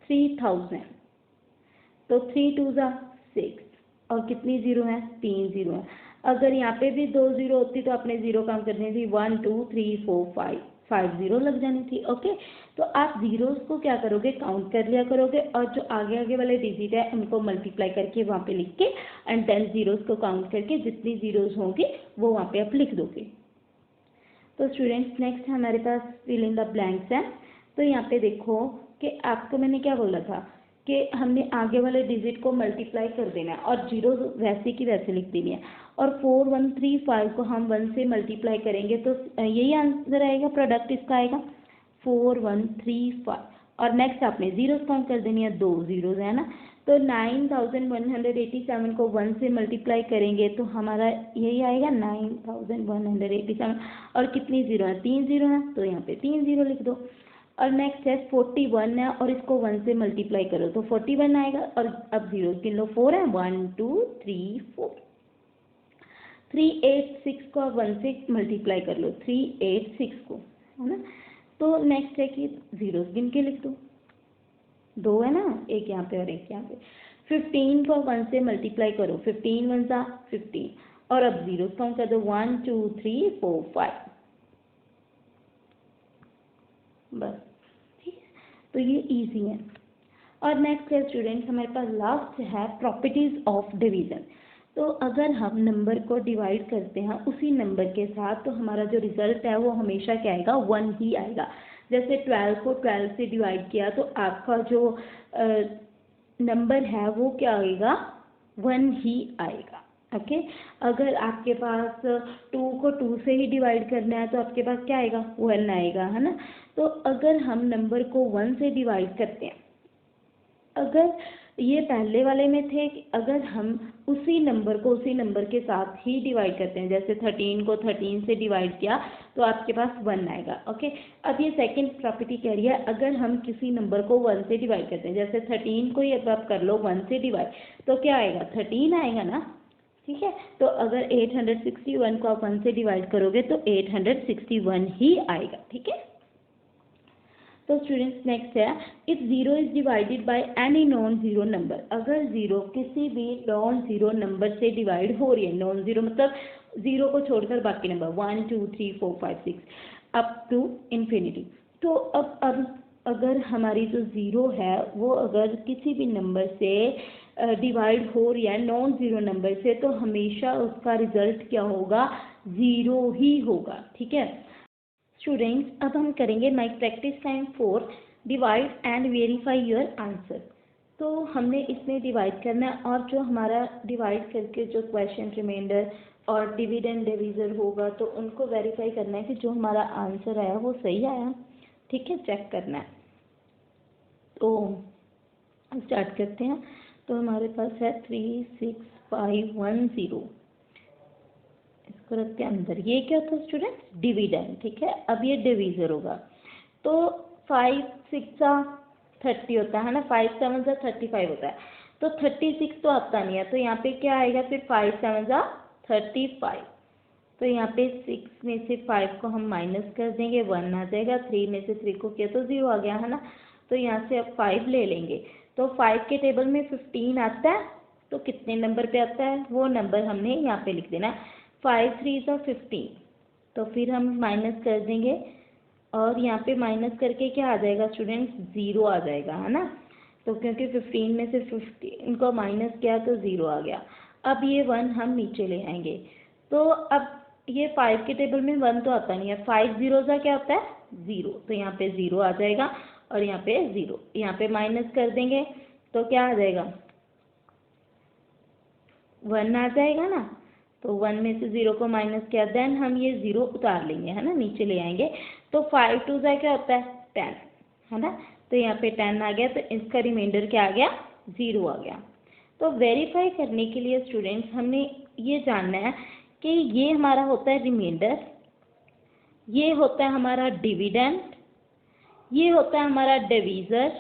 3000, तो 3 2 ज़ा 6 और कितनी 0 है, 3 0 है। अगर यहाँ पे भी 2 0 होती तो आपने 0 काउंट करनी थी, 1 2 3 4 5 0 लग जानी थी। ओके, तो आप ज़ीरोस को क्या करोगे, काउंट कर लिया करोगे, और जो आगे आगे वाले डिजिट है उनको मल्टीप्लाई करके वहाँ पे लिख के एंड देन ज़ीरोस को काउंट करके जितनी ज़ीरोस होंगी वो वहाँ पे आप लिख दोगे। तो स्टूडेंट्स नेक्स्ट हमारे पास फिल इन द ब्लैंक्स है। तो यहाँ पे देखो कि आपको मैंने क्या बोला था कि हमने आगे वाले डिजिट को मल्टीप्लाई कर देना है और जीरो वैसे की वैसे लिख देनी है, और 4135 को हम 1 से मल्टीप्लाई करेंगे तो यही आंसर आएगा, प्रोडक्ट इसका आएगा 4135। और नेक्स्ट आपने ज़ीरोस काउंट कर देनी है, 2 ज़ीरोज़ है ना, तो 9187 को 1 से मल्टीप्लाई करेंगे तो हमारा यही आएगा 9187, और कितनी 0 है, 3 0 है, तो यहाँ पे 3 0 लिख दो। और नेक्स्ट है 41 है और इसको 1 से मल्टीप्लाई करो तो 41 आएगा, और अब 0 गिन लो, 4 है, 1 2 3 4। 386 को आप 1 से मल्टीप्लाई कर लो, 386 को, है ना। तो नेक्स्ट है कि ज़ीरोस गिन के लिख दो, 2 है ना, एक यहाँ पे और एक यहाँ पे। 15 को 1 से मल्टीप्लाई करो, 15 1 ज़ा 15, और अब ज़ीरोस काउंट कर दो, 1 2 3 4 5, बस, ठीक है। तो ये इजी है। और नेक्स्ट है स्टूडेंट्स हमारे पास लास्ट है प्रॉपर्टीज ऑफ डिवीजन। तो अगर हम नंबर को डिवाइड करते हैं उसी नंबर के साथ तो हमारा जो रिजल्ट है वो हमेशा क्या आएगा, 1 ही आएगा। जैसे 12 को 12 से डिवाइड किया तो आपका जो नंबर है वो क्या आएगा, 1 ही आएगा। ओके अगर आपके पास 2 को 2 से ही डिवाइड करना है तो आपके पास क्या आएगा 1 आएगा, है ना। तो अगर हम नंबर को 1 से डिवाइड करते हैं, अगर ये पहले वाले में थे कि अगर हम उसी नंबर को उसी नंबर के साथ ही डिवाइड करते हैं, जैसे 13 को 13 से डिवाइड किया तो आपके पास 1 आएगा। ओके अब ये सेकंड प्रॉपर्टी कह रही है अगर हम किसी नंबर को 1 से डिवाइड करते हैं, जैसे 13 को ही अब आप कर लो 1 से डिवाइड, तो क्या आएगा 13 आएगा ना, ठीक है। तो अगर 861 को आप 1 से डिवाइड करोगे तो 861 ही आएगा, ठीक है। तो स्टूडेंट्स नेक्स्ट है, if 0 is divided by any non zero number, अगर 0 किसी भी नॉन जीरो नंबर से डिवाइड हो रही है, नॉन जीरो मतलब 0 को छोड़कर बाकी नंबर 1 2 3 4 5 6 अप टू इन्फिनिटी, तो अब अगर हमारी जो 0 है वो अगर किसी भी नंबर से डिवाइड हो रही है नॉन जीरो नंबर से, तो हमेशा उसका रिजल्ट क्या होगा 0 ही होगा, ठीक है। स्टूडेंट्स अब हम करेंगे my practice time 4 divide and verify your answer. तो हमने इसमें डिवाइड करना है और जो हमारा डिवाइड करके जो क्वेश्चन रिमाइंडर और डिविडेंड डिवीजर होगा तो उनको वेरीफाई करना है कि जो हमारा आंसर आया वो सही आया, ठीक है, चेक करना है। तो स्टार्ट करते हैं। तो हमारे पास है 36510, इसको रखते हैं अंदर। ये क्या होता है स्टूडेंट डिविडेंड, ठीक है। अब ये डिवीजर होगा तो 5 6 30 होता है ना, 5 7 35 होता है, तो 36 तो आता नहीं है, तो यहाँ पे क्या आएगा फिर 5 7 35, तो यहाँ पे 6 में से 5 को हम माइनस कर देंगे 1 आ जाएगा, 3 में से 3 को किया तो 0 आ गया, है ना। तो यहाँ से अब 5 ले लेंगे, तो 5 के टेबल में 15 आता है, तो कितने नंबर पे आता है वो नंबर हमने यहाँ पे लिख देना है, 5 3 15, तो फिर हम माइनस कर देंगे और यहाँ पे माइनस करके क्या आ जाएगा स्टूडेंट्स 0 आ जाएगा, है ना। तो क्योंकि 15 में से 15 को माइनस किया तो 0 आ गया। अब ये 1 हम नीचे ले आएंगे, तो अब ये 5 के टेबल में 1 तो आता नहीं है, 5 0 का क्या होता है 0, तो यहाँ पे 0 आ जाएगा और यहाँ पे 0, यहाँ पे माइनस कर देंगे तो क्या आ जाएगा 1 आ जाएगा ना। तो 1 में से 0 को माइनस किया, देन हम ये 0 उतार लेंगे, है ना, नीचे ले आएंगे, तो 5 2 क्या होता है 10, है ना। तो यहाँ पे 10 आ गया, तो इसका रिमाइंडर क्या आ गया 0 आ गया। तो वेरीफाई करने के लिए स्टूडेंट्स हमने ये जानना है कि ये हमारा होता है रिमाइंडर, ये होता है हमारा डिविडेंड, ये होता है हमारा डिवीज़र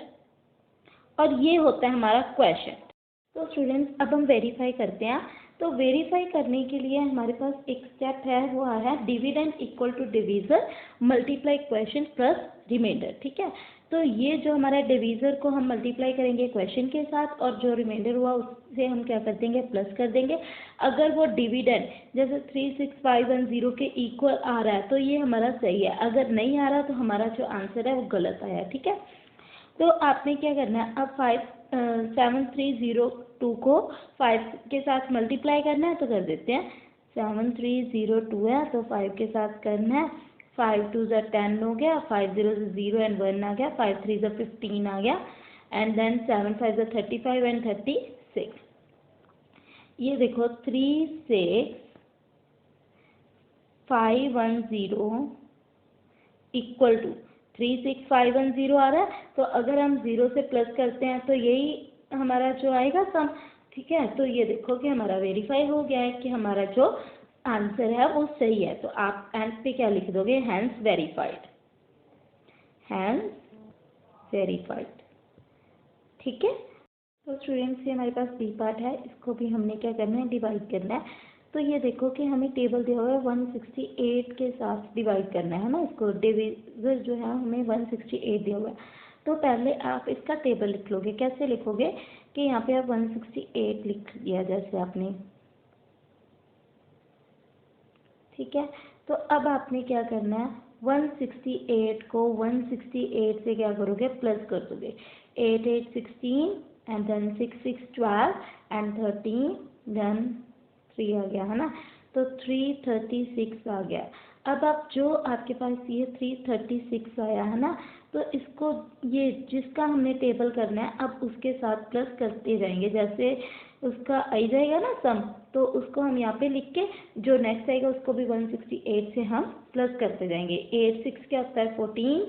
और ये होता है हमारा क्वेश्चन। तो स्टूडेंट्स अब हम वेरीफाई करते हैं। तो वेरीफाई करने के लिए हमारे पास एक स्टेप है, वो है dividend equal to divisor multiply question plus remainder, ठीक है। तो ये जो हमारा डिवीज़र को हम मल्टीप्लाई करेंगे क्वेश्चन के साथ और जो रिमाइंडर हुआ उससे हम क्या कर देंगे प्लस कर देंगे। अगर वो डिविडेंड जैसे 36510 के इक्वल आ रहा है तो ये हमारा सही है, अगर नहीं आ रहा तो हमारा जो आंसर है वो गलत आया, ठीक है। तो आपने क्या करना है, अब 7302 को 5 के साथ मल्टीप्लाई करना है, तो कर देते हैं। 7302 है तो 5 के साथ करना है, 5 2 10 हो गया, 5 0 0 एंड 1 आ गया, 5 3 15 आ गया, एंड देन 7 5 35 एंड 36। ये देखो 36510 इक्वल टू 36510 आ रहा है, तो अगर हम 0 से प्लस करते हैं तो यही हमारा जो आएगा सम, ठीक है। तो ये देखो कि हमारा वेरीफाई हो गया है कि हमारा जो आंसर है वो सही है। तो आप एंड पे क्या लिख दोगे, हैंस वेरीफाइड, हैंस वेरीफाइड, ठीक है। तो स्टूडेंट्स ये हमारे पास बी पार्ट है, इसको भी हमने क्या करना है डिवाइड करना है। तो ये देखो कि हमें टेबल दिया हुआ है 168 के साथ डिवाइड करना है ना, इसको डिवीज़र जो है हमें 168 दिया हुआ है। तो पहले आप इसका टेबल लिख लोगे, कैसे लिखोगे कि यहाँ पे आप 168 लिख दिया जैसे आपने, ठीक है। तो अब आपने क्या करना है 168 को 168 से क्या करोगे प्लस कर दोगे, 8 8 16 एंड देन 6 6 12 एंड 13 देन 3 आ गया, है ना। तो 336 आ गया। अब आप जो आपके पास ये 336 आया है ना, तो इसको ये जिसका हमने टेबल करना है अब उसके साथ प्लस करते जाएंगे, जैसे उसका आ जाएगा ना सम, तो उसको हम यहाँ पे लिख के जो नेक्स्ट आएगा उसको भी 168 से हम प्लस करते जाएंगे। 8 6 क्या होता है 14,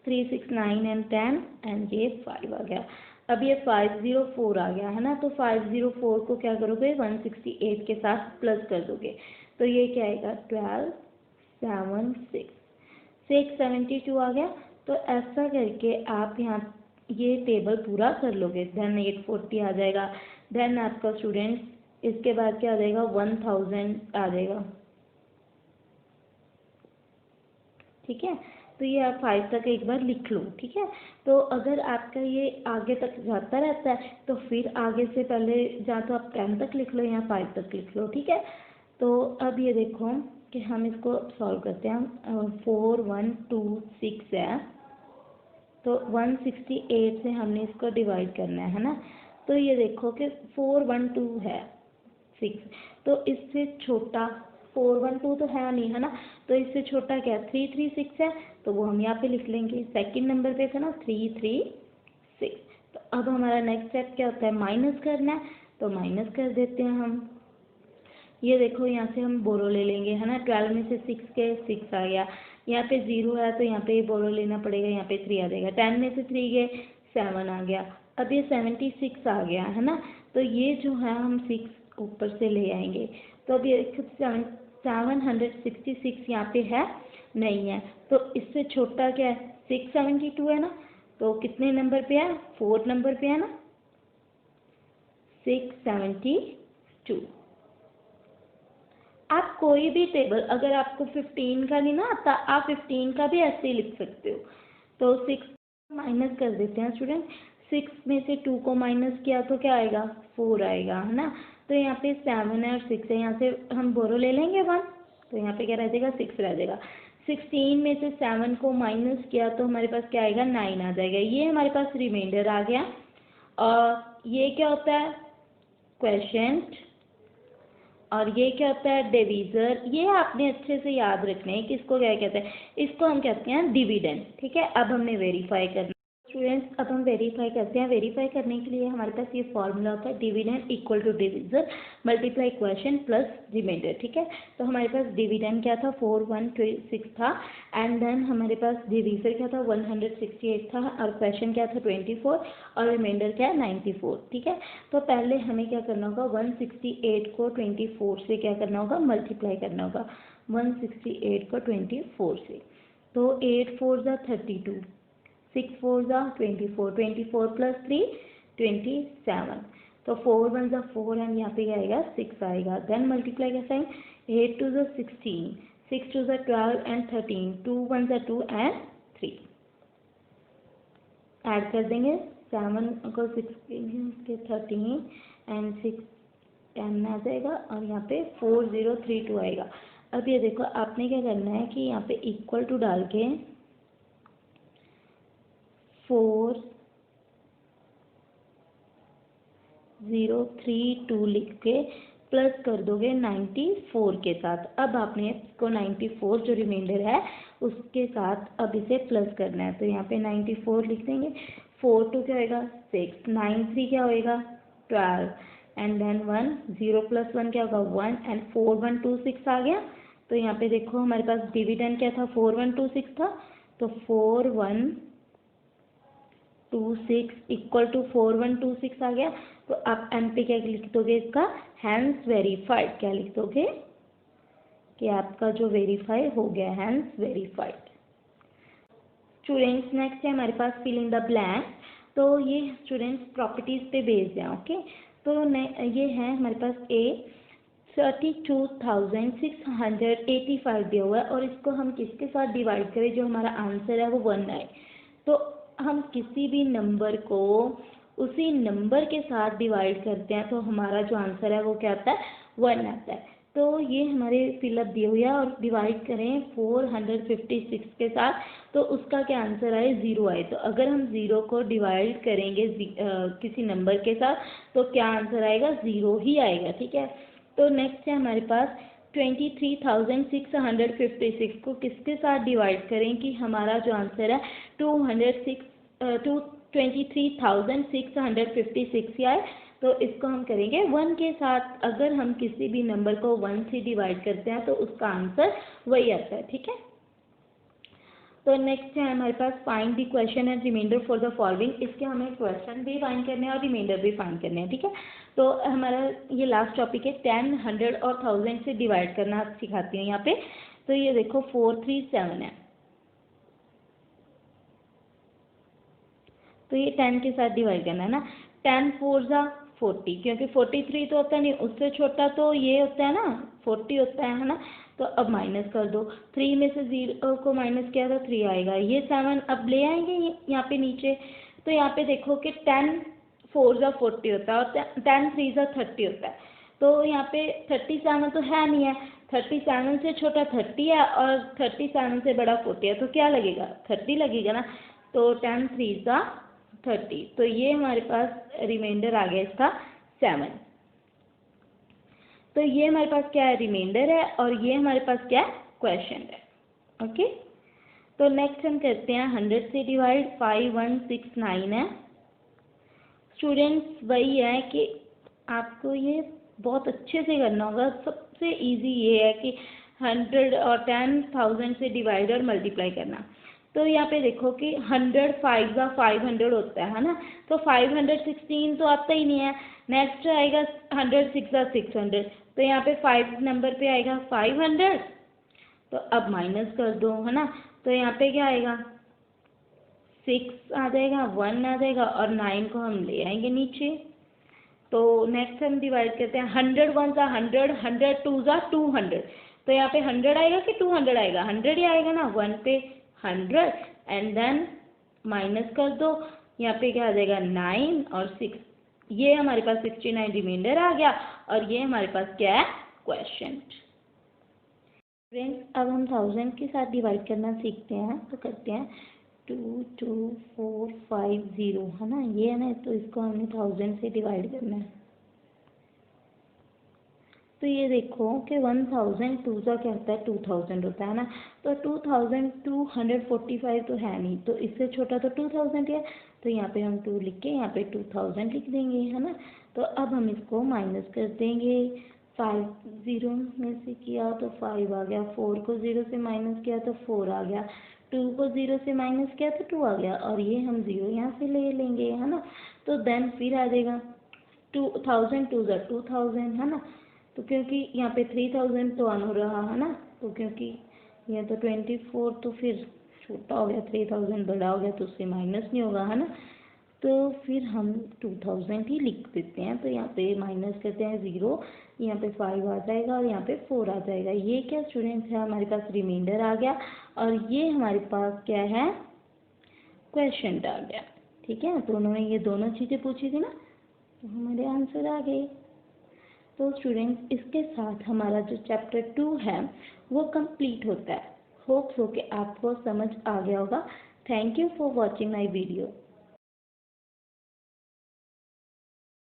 3 6 9 एंड 10 एंड ये 5 आ गया। अब ये 504 आ गया है ना, तो 504 को क्या करोगे 168 के साथ प्लस कर दोगे, तो ये क्या आएगा 12 7 6 672 आ गया। तो ऐसा करके आप यहाँ ये टेबल पूरा कर लोगे, देन 840 आ जाएगा। देन आपका स्टूडेंट्स इसके बाद क्या आ जाएगा 1000 आ जाएगा। ठीक है, तो ये आप 5 तक एक बार लिख लो। ठीक है, तो अगर आपका ये आगे तक जाता रहता है तो फिर आगे से पहले या तो आप 10 तक लिख लो या 5 तक लिख लो। ठीक है, तो अब ये देखो कि हम इसको सॉल्व करते हैं। 4 1 2 6 है, तो 168 से हमने इसको डिवाइड करना है ना। तो ये देखो कि 4 1 2 है 6, तो इससे छोटा 4 1 2 तो है नहीं है ना, तो इससे छोटा क्या 3 3 6 है, तो वो हम यहाँ पे लिख लेंगे। सेकंड नंबर पे था ना 3 3 6। तो अब हमारा नेक्स्ट स्टेप क्या होता है माइनस करना है, तो माइनस कर देते हैं हम। ये देखो यहाँ से हम बोरो ले लेंगे है ना, 12 में से 6 के 6 आ गया, यहाँ पे 0 है तो यहाँ पे बोरो लेना पड़ेगा, यहाँ पे 3 आ जाएगा। 10 में से 3 गए 7 आ गया। अब ये 76 आ गया है ना, तो ये जो है हम 6 ऊपर से ले आएंगे। तो अब ये 766 यहाँ पे है नहीं है, तो इससे छोटा क्या है 672 है ना, तो कितने नंबर पे है 4 नंबर पे है ना 672। आप कोई भी टेबल अगर आपको 15 का नहीं ना आता, आप 15 का भी ऐसे ही लिख सकते हो। तो 6 माइनस कर देते हैं स्टूडेंट, 6 में से 2 को माइनस किया तो क्या आएगा 4 आएगा है ना। तो यहाँ पे 7 है और 6 है, यहाँ से हम बोरो ले लेंगे 1, तो यहाँ पे क्या रह जाएगा 6 रह जाएगा। 16 में से 7 को माइनस किया तो हमारे पास क्या आएगा 9 आ जाएगा, ये हमारे पास रिमाइंडर आ गया। और ये क्या होता है क्वेशेंट, और ये क्या होता है डिवीज़र। ये आपने अच्छे से याद रखना है कि इसको क्या कहते हैं, इसको हम कहते हैं डिविडेंड। ठीक है, अब हमने वेरीफाई करना स्टूडेंट्स, अब हम वेरीफाई करते हैं। वेरीफाई करने के लिए हमारे पास ये फॉर्मूला होता है dividend equal to divisor multiply question plus remainder. ठीक है, तो हमारे पास डिविडेंड क्या था 4126 था, एंड देन हमारे पास डिवीज़र क्या था 168 था, और क्वेश्चन क्या था 24, और रिमाइंडर क्या है 94। ठीक है, तो पहले हमें क्या करना होगा 168 को 24 से क्या करना होगा मल्टीप्लाई करना होगा, 168 को 24 से। तो 8 4 जा 32, 6 4 जा 24, 24 प्लस 3 27, तो 4 1 जा 4 एंड यहाँ पे क्या आएगा 6 आएगा। देन मल्टीप्लाई कैसे आएंगे 8 2 जा 16, 6 2 जा 12 एंड 13, 2 1 जा 2 एंड 3 ऐड कर देंगे। 7 को 6 के 13 एंड 6 10 आ जाएगा, और यहाँ पे 4032 आएगा। अब ये देखो आपने क्या करना है कि यहाँ पे इक्वल टू डाल के 4032 लिख के प्लस कर दोगे 94 के साथ। अब आपने इसको 94 जो रिमाइंडर है उसके साथ अब इसे प्लस करना है, तो यहाँ पे 94 लिख देंगे। 4 2 क्या होएगा 6, 9 3 क्या होएगा 12 एंड देन 1, 0 प्लस 1 क्या होगा 1 एंड 4126 आ गया। तो यहाँ पे देखो हमारे पास डिविडेंड क्या था 4126 था, तो 4126 इक्वल टू 4126 आ गया। तो आप एम पे क्या लिख दोगे इसका हैंस वेरीफाइड, क्या लिख दोगे कि आपका जो वेरीफाई हो गया हैंस वेरीफाइड। स्टूडेंट्स नेक्स्ट है हमारे पास फिल इन द ब्लैंक। तो ये स्टूडेंट्स प्रॉपर्टीज पे बेस्ड है। ओके, तो ये है हमारे पास ए 32,685 दिया हुआ है, और इसको हम किसके साथ डिवाइड करें जो हमारा आंसर है वो 1 आए। तो हम किसी भी नंबर को उसी नंबर के साथ डिवाइड करते हैं तो हमारा जो आंसर है वो क्या आता है 1 आता है। तो ये हमारे फिलअप दिए हुए हैं, और डिवाइड करें 456 के साथ तो उसका क्या आंसर आए 0 आए। तो अगर हम 0 को डिवाइड करेंगे किसी नंबर के साथ तो क्या आंसर आएगा 0 ही आएगा। ठीक है, तो नेक्स्ट है हमारे पास 23,656 को किसके साथ डिवाइड करें कि हमारा जो आंसर है 23,656 ही आए। तो इसको हम करेंगे 1 के साथ। अगर हम किसी भी नंबर को 1 से डिवाइड करते हैं तो उसका आंसर वही आता है, ठीक है। तो नेक्स्ट है हमारे पास find the question and remainder for the following. इसके हमें क्वेश्चन भी फाइंड करने हैं और रिमाइंडर भी फाइंड करने हैं, ठीक है। तो हमारा ये लास्ट टॉपिक है 10, 100 और 1000 से डिवाइड करना सिखाती हूँ यहाँ पे। तो ये देखो 4, 3, 7 है, तो ये 10 के साथ डिवाइड करना है ना। 10 4 जा 40, क्योंकि 43 तो होता नहीं, उससे छोटा तो ये होता है ना 40 होता है ना। तो अब माइनस कर दो, 3 में से 0 को माइनस किया तो 3 आएगा। ये 7 अब ले आएंगे यहाँ पे नीचे। तो यहाँ पे देखो कि 10 4 जा 40 होता है और 10 3 जा 30 होता है। तो यहाँ पे 37 तो है नहीं है, 37 से छोटा 30 है और 37 से बड़ा 40 है, तो क्या लगेगा 30 लगेगा ना। तो 10 3 जा 30, तो ये हमारे पास रिमाइंडर आ गया इसका 7। तो ये हमारे पास क्या है, रिमाइंडर है, और ये हमारे पास क्या है, क्वेश्चन है। ओके, तो नेक्स्ट हम करते हैं 100 से डिवाइड। 5 1 6 9 है। स्टूडेंट्स वही है कि आपको ये बहुत अच्छे से करना होगा। सबसे इजी ये है कि 100 और 10,000 से डिवाइड और मल्टीप्लाई करना। तो यहाँ पे देखो कि 100 5 का 500 होता है ना। तो 516 तो आता ही नहीं है। नेक्स्ट आएगा 100 6 का 600, तो यहाँ पे 5 नंबर पे आएगा 500। तो अब माइनस कर दो, है ना। तो यहाँ पे क्या आएगा, 6 आ जाएगा, 1 आ जाएगा और 9 को हम ले आएंगे नीचे। तो नेक्स्ट हम डिवाइड करते हैं 100 1 जा 100, 100 2 जा 200। तो यहाँ पे 100 आएगा कि 200 आएगा, 100 ही आएगा ना। 1 पे 100 एंड देन माइनस कर दो, यहाँ पे क्या आ जाएगा 9 और 6। ये हमारे पास 69 रिमाइंडर आ गया और ये हमारे पास क्या है, क्वेश्चन। फ्रेंड्स अब हम 1000 के साथ डिवाइड करना सीखते हैं। तो करते हैं 2 2 4 5 0, है ना, ये है ना। तो इसको हमने 1000 से डिवाइड करना है। तो ये देखो कि 1000 2 का क्या होता है, 2000 होता है ना। तो 2245 तो है नहीं, तो इससे छोटा तो 2000 है। तो यहाँ पे हम 2 लिख के यहाँ पे 2000 लिख देंगे, है ना। तो अब हम इसको माइनस कर देंगे। 5 0 में से किया तो 5 आ गया, 4 को 0 से माइनस किया तो 4 आ गया, 2 को 0 से माइनस किया तो 2 आ गया, और ये हम 0 यहाँ से ले लेंगे, है ना। तो देन फिर आ जाएगा 2000 2 जा 2000, है ना। तो क्योंकि यहाँ पे 3000 तो ऑन हो रहा है ना, तो क्योंकि ये तो 24 तो फिर छोटा हो गया, 3000 बड़ा हो गया तो उससे माइनस नहीं होगा, है ना। तो फिर हम 2000 ही लिख देते हैं। तो यहाँ पे माइनस करते हैं 0, यहाँ पे 5 आ जाएगा और यहाँ पे 4 आ जाएगा। ये क्या स्टूडेंट्स है, हमारे पास रिमाइंडर आ गया और ये हमारे पास क्या है, क्वेश्चन आ गया, ठीक है। तो उन्होंने ये दोनों चीज़ें पूछी थी ना, तो हमारे आंसर आ गए। तो स्टूडेंट्स इसके साथ हमारा जो चैप्टर 2 है वो कंप्लीट होता है। होप्स हो कि आपको समझ आ गया होगा। Thank you for watching my video.